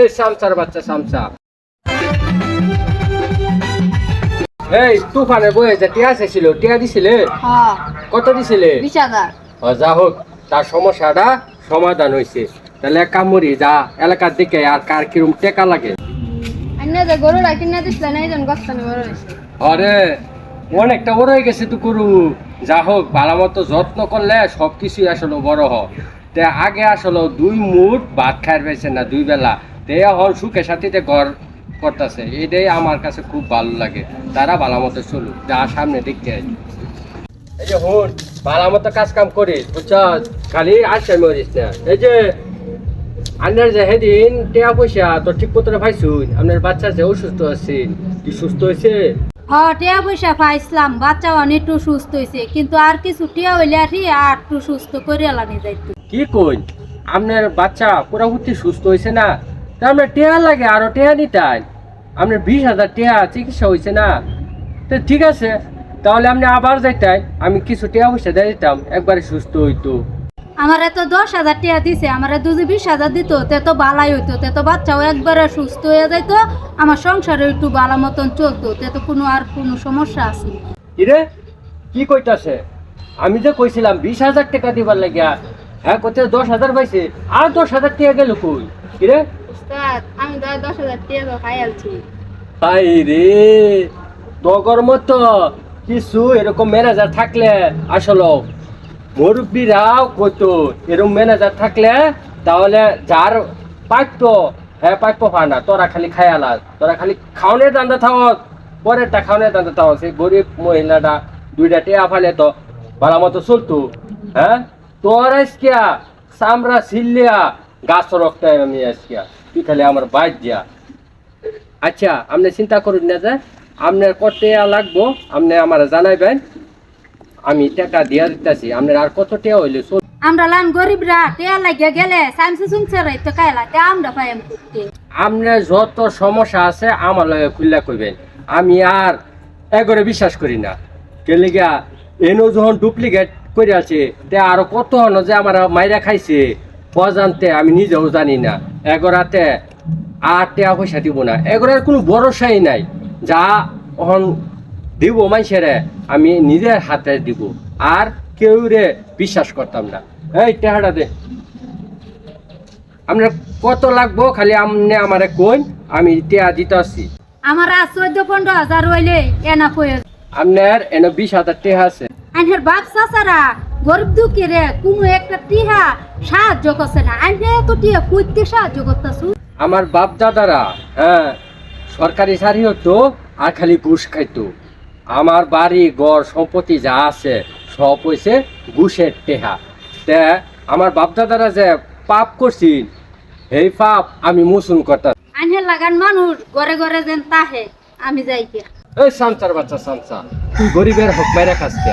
এই সামসার বাচ্চা সামসা, এই তুফানের বইয়ে যে টিয়া ছিল টিয়া দিছিলে? হ্যাঁ, কত দিছিলে? 20,000। যা হোক, তার সমস্যাটা সমাধান হয়েছে। তাহলে এক কাম করি, যা এলাকার দিকে আর কার কিরম টেকা লাগে। আন্না যে গরুটা কিনা দিছিল না, এইজন গছখানে বড় হয়েছে। আরে অনেকটা বড় হয়ে গেছে তো গরু। যা হোক, ভালো মতো যত্ন করলে সবকিছুই আসলে বড় হয়। তে আগে আসলে 2 মুঠ ভাত খাই পাইছে না 2 বেলা, তে এখন সুখে সাথীতে ঘর করতেছে। এটাই আমার কাছে খুব ভালো লাগে। তারা ভালো মতো চলুক, যা সামনে দেখতে। এই যে হুন, ভালো মতো কাজ কাম করিস, বুঝছ? খালি আসে মরিস না। এই যে আপনার যে সেদিন টিয়া পয়সা তো ঠিক মতো পাইছুন, আপনার বাচ্চা যে অসুস্থ আছেন, কি সুস্থ হয়েছে? হ্যাঁ, টিয়া পয়সা পাইছিলাম, বাচ্চা অনেকটু সুস্থ হয়েছে, কিন্তু আর কিছু টিয়া হইলে আর একটু সুস্থ করে আলানি যাইতো। কি কই, আপনার বাচ্চা পুরোপুরি সুস্থ হয়েছে না? তা আপনার টিয়া লাগে আরো টিয়া নিতেন। আপনার 20,000 টিয়া চিকিৎসা হয়েছে না? তো ঠিক আছে, তাহলে আপনি আবার যাইতেন, আমি কিছু টিয়া পয়সা দিয়ে দিতাম, একবারে সুস্থ হইতো। আমার এত 10,000 টিয়া দিছে, আমার যদি 20,000 দিত তে তো ভালাই হইতো, তে তো বাচ্চাও একবারে সুস্থ হয়ে যাইতো, আমার সংসারে একটু ভালো মতন চলতো, তে তো কোনো সমস্যা আছে না। কিরে, কি কইতাছে? আমি যে কইছিলাম 20,000 টাকা দিবার লাগিয়া, হ্যাঁ কইতে 10,000 পাইছে, আর 10,000 টাকা গেল কই? কিরে উস্তাদ, আমি 10,000 টিয়া তো খাই আলছি। হাই রে, তগর মতো কিছু এরকম ম্যানেজার থাকলে আসলে মুরব্বীরাও কইতো, এরকম ম্যানেজার থাকলে তাহলে যার পাইত হ্যাঁ পাইপ পায় না, তোরা খালি খায়ালা, তোরা খালি খাওয়ানোর দান্দা থাও, পরেরটা খাওয়ানোর দান্দা থাও। সেই গরিব মহিলাটা 2টা টিয়া ফালে তো ভালো মতো চলতো। হ্যাঁ, তোর আজকিয়া চামড়া ছিলিয়া গাছ রক্ত আমি আজকিয়া, তুই খালি আমার বাইর দিয়া। আচ্ছা, আপনি চিন্তা করুন না, যে আপনার কত টাকা লাগবো আপনি আমার জানাইবেন, আমি টাকা দিয়া দিতেছি। আপনার আর কত টাকা হইলে চল? আমরা লান গরিবরা টিয়া লাগিয়া গেলে সামসে সুমসে রাইতো কাইলা, তে আমরা পাইম করতে। আপনার যত সমস্যা আছে আমার লগে খুললা কইবেন, আমি আর এগরে বিশ্বাস করি না। কেলে গিয়া এনো যখন ডুপ্লিকেট করে আছে, তে আরো কত হন যে আমার মাইরা খাইছে অজান্তে, আমি নিজেও জানি না। এগরাতে আর টাকা পয়সা দিব না, এগরার কোনো ভরসাই নাই। যা এখন দিব মাইসেরে আমি নিজের হাতে দিব, আর কেউ রে বিশ্বাস করতাম না। এই টাকাটা দে, আপনার কত লাগবো খালি আপনি আমারে কইন, আমি টিয়া দিতে আসছি। আমার আর 14-15,000 হইলে এনা কয়ে। আপনার এনে 20,000 টিয়া আছে। আইনের বাপ চাচারা গরিব দুঃখী রে কোনো একটা টিহা সাহায্য করছে না, আইনে তো টিয়া কইতে সাহায্য করতেছু। আমার বাপ দাদারা হ্যাঁ সরকারি চাকরি হতো আর খালি ঘুষ খাইতো। আমার বাড়ি ঘর সম্পত্তি যা আছে সব হয়েছে ঘুষের টেহা। তে আমার বাপ দাদারা যে পাপ করছিল, এই পাপ আমি মোচন করতাম। আইনের লাগান মানুষ ঘরে ঘরে যেন তাহে, আমি যাই কে। এই সামসার বাচ্চা সামসা, তুই গরিবের হক মাইরা খাস কে?